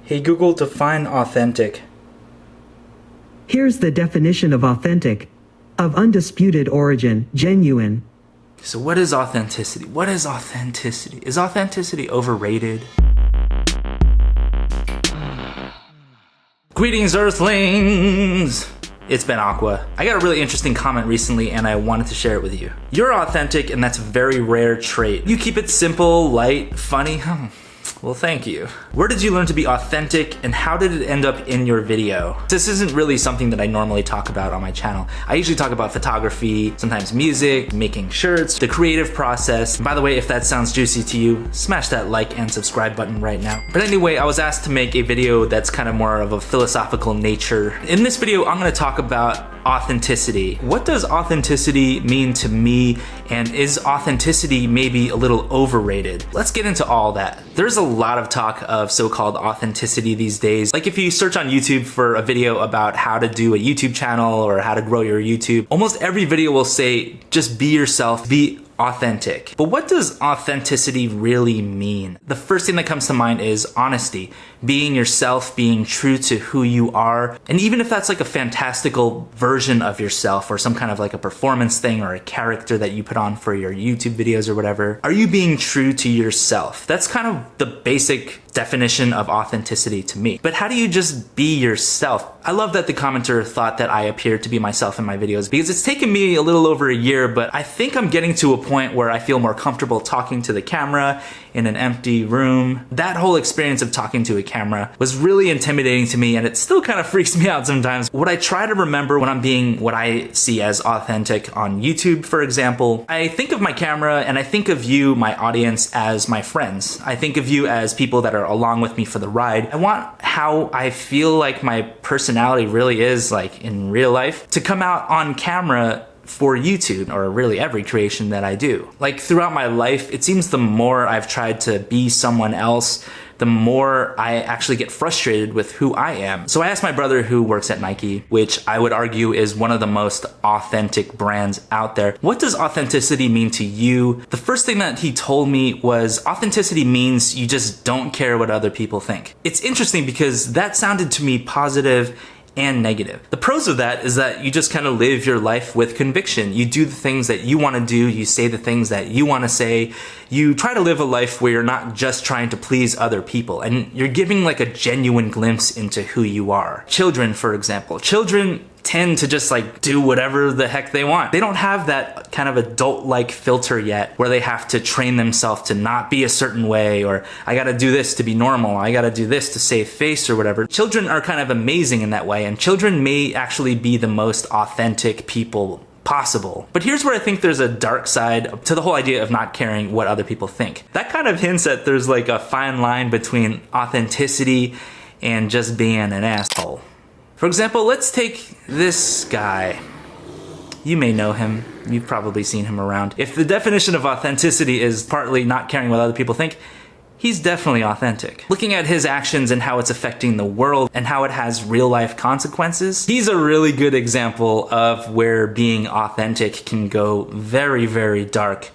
Hey Google, define authentic. Here's the definition of authentic. Of undisputed origin, genuine. So what is authenticity? What is authenticity? Is authenticity overrated? Greetings, Earthlings! It's Ben Aqua. I got a really interesting comment recently and I wanted to share it with you. You're authentic and that's a very rare trait. You keep it simple, light, funny. Well, thank you. Where did you learn to be authentic and how did it end up in your video? This isn't really something that I normally talk about on my channel. I usually talk about photography, sometimes music, making shirts, the creative process. And by the way, if that sounds juicy to you, smash that like and subscribe button right now. But anyway, I was asked to make a video that's kind of more of a philosophical nature. In this video, I'm gonna talk about authenticity. What does authenticity mean to me, and is authenticity maybe a little overrated? Let's get into all that. There's a lot of talk of so-called authenticity these days. Like if you search on YouTube for a video about how to do a YouTube channel or how to grow your YouTube, almost every video will say, just be yourself, be authentic. But what does authenticity really mean? The first thing that comes to mind is honesty, being yourself, being true to who you are. And even if that's like a fantastical version of yourself or some kind of like a performance thing or a character that you put on for your YouTube videos or whatever, are you being true to yourself? That's kind of the basic definition of authenticity to me. But how do you just be yourself? I love that the commenter thought that I appeared to be myself in my videos because it's taken me a little over a year, but I think I'm getting to a point where I feel more comfortable talking to the camera in an empty room. That whole experience of talking to a camera was really intimidating to me and it still kind of freaks me out sometimes. What I try to remember when I'm being what I see as authentic on YouTube, for example, I think of my camera and I think of you, my audience, as my friends. I think of you as people that are along with me for the ride. I want how I feel like my personality really is like in real life to come out on camera for YouTube, or really every creation that I do. Like throughout my life, it seems the more I've tried to be someone else, the more I actually get frustrated with who I am. So I asked my brother who works at Nike, which I would argue is one of the most authentic brands out there, what does authenticity mean to you? The first thing that he told me was authenticity means you just don't care what other people think. It's interesting because that sounded to me positive and negative. The pros of that is that you just kind of live your life with conviction. You do the things that you want to do, you say the things that you want to say, you try to live a life where you're not just trying to please other people, and you're giving like a genuine glimpse into who you are. Children, for example. Children tend to just like do whatever the heck they want. They don't have that kind of adult-like filter yet where they have to train themselves to not be a certain way, or I gotta do this to be normal, I gotta do this to save face or whatever. Children are kind of amazing in that way, and children may actually be the most authentic people possible. But here's where I think there's a dark side to the whole idea of not caring what other people think. That kind of hints that there's like a fine line between authenticity and just being an asshole. For example, let's take this guy. You may know him. You've probably seen him around. If the definition of authenticity is partly not caring what other people think, he's definitely authentic. Looking at his actions and how it's affecting the world and how it has real life consequences, he's a really good example of where being authentic can go very, very dark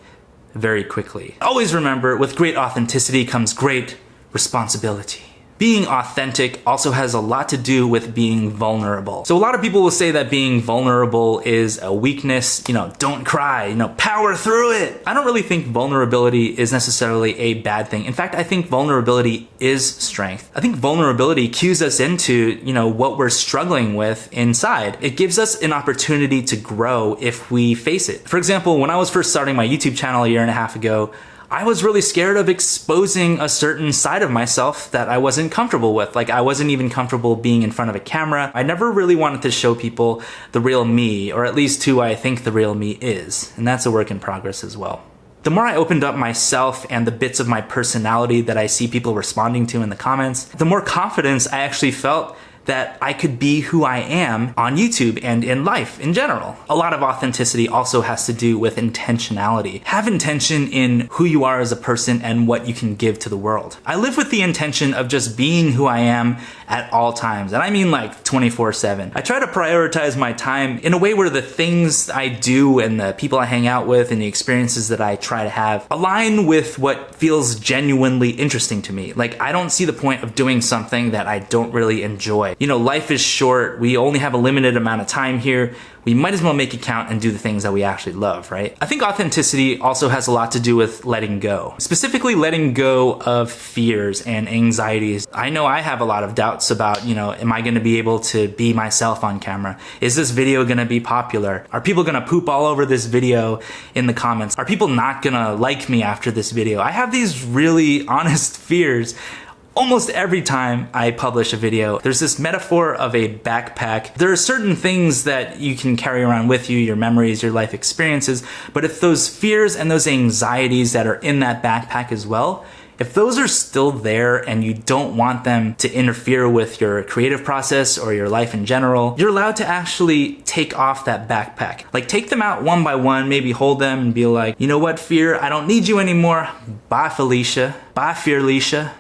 very quickly. Always remember, with great authenticity comes great responsibility. Being authentic also has a lot to do with being vulnerable. So a lot of people will say that being vulnerable is a weakness, don't cry, power through it. I don't really think vulnerability is necessarily a bad thing. In fact, I think vulnerability is strength. I think vulnerability cues us into, what we're struggling with inside. It gives us an opportunity to grow if we face it. For example, when I was first starting my YouTube channel a year and a half ago, I was really scared of exposing a certain side of myself that I wasn't comfortable with. Like I wasn't even comfortable being in front of a camera. I never really wanted to show people the real me, or at least who I think the real me is. And that's a work in progress as well. The more I opened up myself and the bits of my personality that I see people responding to in the comments, the more confidence I actually felt that I could be who I am on YouTube and in life in general. A lot of authenticity also has to do with intentionality. Have intention in who you are as a person and what you can give to the world. I live with the intention of just being who I am at all times, and I mean like 24/7. I try to prioritize my time in a way where the things I do and the people I hang out with and the experiences that I try to have align with what feels genuinely interesting to me. Like, I don't see the point of doing something that I don't really enjoy. You know, life is short. We only have a limited amount of time here. We might as well make it count and do the things that we actually love, right? I think authenticity also has a lot to do with letting go. Specifically, letting go of fears and anxieties. I know I have a lot of doubts about, you know, am I gonna be able to be myself on camera? Is this video gonna be popular? Are people gonna poop all over this video in the comments? Are people not gonna like me after this video? I have these really honest fears almost every time I publish a video. There's this metaphor of a backpack. There are certain things that you can carry around with you, your memories, your life experiences, but if those fears and those anxieties that are in that backpack as well, if those are still there and you don't want them to interfere with your creative process or your life in general, you're allowed to actually take off that backpack. Like, take them out one by one, maybe hold them and be like, you know what, fear, I don't need you anymore. Bye, Felicia. Bye, Fearlicia.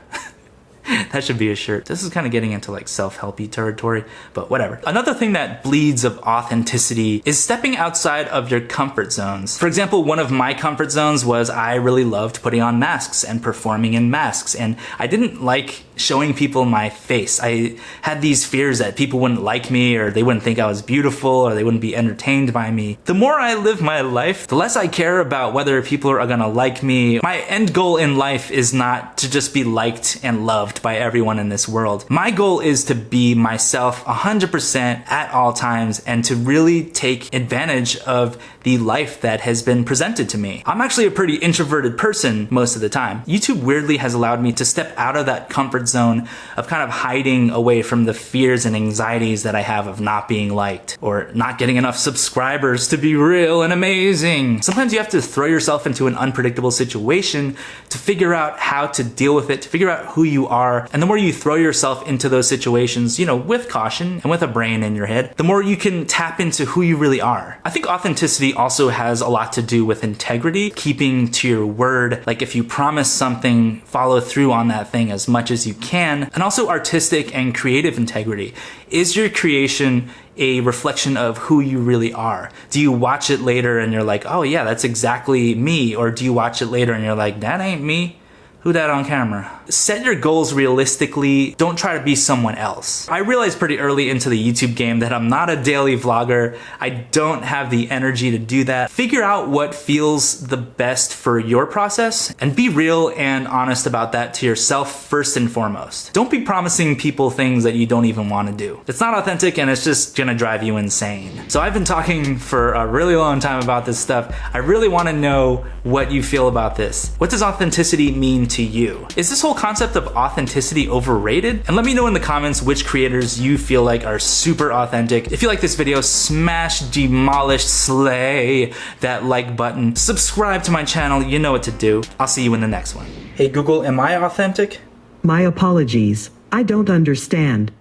That should be a shirt. This is kind of getting into like self-helpy territory, but whatever. Another thing that bleeds of authenticity is stepping outside of your comfort zones. For example, one of my comfort zones was I really loved putting on masks and performing in masks, and I didn't like showing people my face. I had these fears that people wouldn't like me, or they wouldn't think I was beautiful, or they wouldn't be entertained by me. The more I live my life, the less I care about whether people are gonna like me. My end goal in life is not to just be liked and loved by everyone in this world. My goal is to be myself 100% at all times and to really take advantage of the life that has been presented to me. I'm actually a pretty introverted person most of the time. YouTube weirdly has allowed me to step out of that comfort zone of kind of hiding away from the fears and anxieties that I have of not being liked or not getting enough subscribers to be real and amazing. Sometimes you have to throw yourself into an unpredictable situation to figure out how to deal with it, to figure out who you are. And the more you throw yourself into those situations, you know, with caution and with a brain in your head, the more you can tap into who you really are. I think authenticity also has a lot to do with integrity, keeping to your word. Like, if you promise something, follow through on that thing as much as you can. And also artistic and creative integrity. Is your creation a reflection of who you really are? Do you watch it later and you're like, oh yeah, that's exactly me? Or do you watch it later and you're like, that ain't me? Who dat on camera? Set your goals realistically. Don't try to be someone else. I realized pretty early into the YouTube game that I'm not a daily vlogger. I don't have the energy to do that. Figure out what feels the best for your process and be real and honest about that to yourself first and foremost. Don't be promising people things that you don't even want to do. It's not authentic and it's just gonna drive you insane. So I've been talking for a really long time about this stuff. I really want to know what you feel about this. What does authenticity mean to you? Is this whole concept of authenticity overrated? And let me know in the comments which creators you feel like are super authentic. If you like this video, smash, demolish, slay that like button. Subscribe to my channel, you know what to do. I'll see you in the next one. Hey Google, am I authentic? My apologies. I don't understand.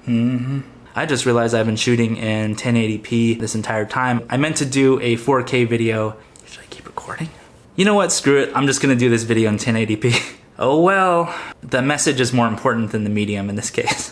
I just realized I've been shooting in 1080p this entire time. I meant to do a 4K video. Should I keep recording? You know what, screw it. I'm just gonna do this video in 1080p. Oh well, the message is more important than the medium in this case.